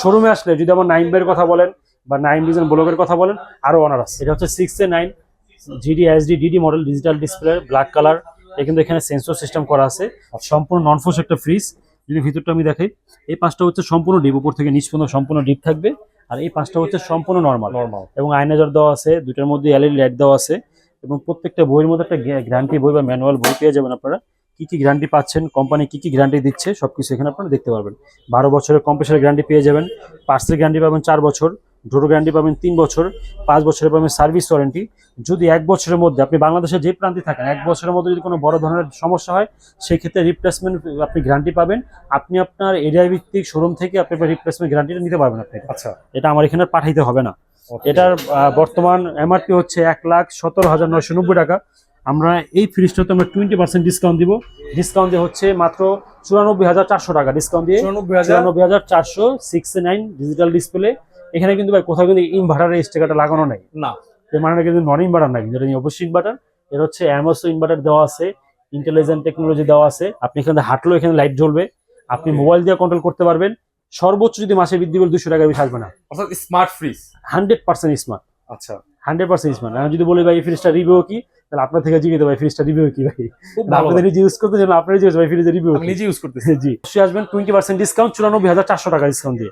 শোরুমে আসলে যদি আমার 9 এর কথা বলেন বা 9 ভিশন ব্লকের কথা বলেন, আরো অনার আছে। এটা হচ্ছে 6A9 GD SD DD model, digital display, black colour. কিন্তু এখানে সেন্সর সিস্টেম করা আছে, সম্পূর্ণ নন ফোর্স একটা ফ্রিজ। যদি ভিতরটা আমি দেখাই, এই পাঁচটা হচ্ছে সম্পূর্ণ ডিপ, উপর থেকে নিচ পর্যন্ত সম্পূর্ণ ডিপ থাকবে। আর এই পাঁচটা হচ্ছে সম্পূর্ণ নর্মাল এবং আয়নাজার দেওয়া আছে, দুটার মধ্যে এলইডি লাইট দেওয়া আছে। এবং প্রত্যেকটা বইয়ের মধ্যে একটা গ্যারান্টি বই বা ম্যানুয়াল বই পেয়ে যাবেন আপনারা। কি কি গ্যারান্টি পাচ্ছেন, কোম্পানি কি কি গ্যারান্টি দিচ্ছে, সবকিছু এখানে আপনারা দেখতে পারবেন। 12 বছরের কম্প্রেসার গ্যারান্টি পেয়ে যাবেন, পার্সেল গ্যারান্টি পাবেন 4 বছর, ডোর গ্যারান্টি পাবেন 3 বছর, 5 বছরের পাবেন সার্ভিস ওয়ারেন্টি। যদি 1 বছরের মধ্যে আপনি বাংলাদেশের যে প্রান্তে থাকেন, 1 বছরের মধ্যে যদি কোনো বড় ধরনের সমস্যা হয়, সেই ক্ষেত্রে রিপ্লেসমেন্ট আপনি গ্যারান্টি পাবেন। আপনি আপনার এরিয়া ভিত্তিক শোরুম থেকে আপনি রিপ্লেসমেন্ট গ্যারান্টিটা নিতে পারবেন আপনি। আচ্ছা, এটা আমার এখানে পাঠাইতে হবে না। এটার বর্তমান এমআরপি হচ্ছে 1,17,990 টাকা। আমরা এই ফ্রিজটাতে আমরা 20% ডিসকাউন্ট দিব। ডিসকাউন্ট দিয়ে হচ্ছে মাত্র 94,400 টাকা ডিসকাউন্ট দিয়ে 94,400 6A9 ডিজিটাল ডিসপ্লে। এখানে কিন্তু ভাই কোথাও কিন্তু ইনভার্টারের স্টিকারটা লাগানো নাই না, এর মানে কিন্তু নন ইনভার্টার নাই, যেটা অবশ্যই ইনভার্টার। এটা হচ্ছে অ্যামোসো ইনভার্টার দেওয়া আছে, ইন্টেলিজেন্ট টেকনোলজি দেওয়া আছে। আপনি এখানে হাঁটলেও এখানে লাইট জ্বলবে, আপনি মোবাইল দিয়ে কন্ট্রোল করতে পারবেন। সর্বোচ্চ যদি মাসে বৃদ্ধি বলে 200 টাকা বেশি আসবে না। অর্থাৎ স্মার্ট ফ্রিজ। 100% স্মার্ট, আচ্ছা, 100% স্মার্ট। আমি যদি বলি ভাই এই ফ্রিজটা রিভিউ কি, তাহলে আপনার থেকে জিজ্ঞেস ভাই ফ্রিজটা রিভিউ কি ভাই। খুব ভালো। আপনাদের নিজে ইউজ করতে চান, আপনারা জিজ্ঞেস ভাই ফ্রিজের রিভিউ আমি নিজে ইউজ করতেছি। জি, অবশ্যই আসবেন 20% ডিসকাউন্ট 94,400 টাকা ডিসকাউন্ট দিয়ে।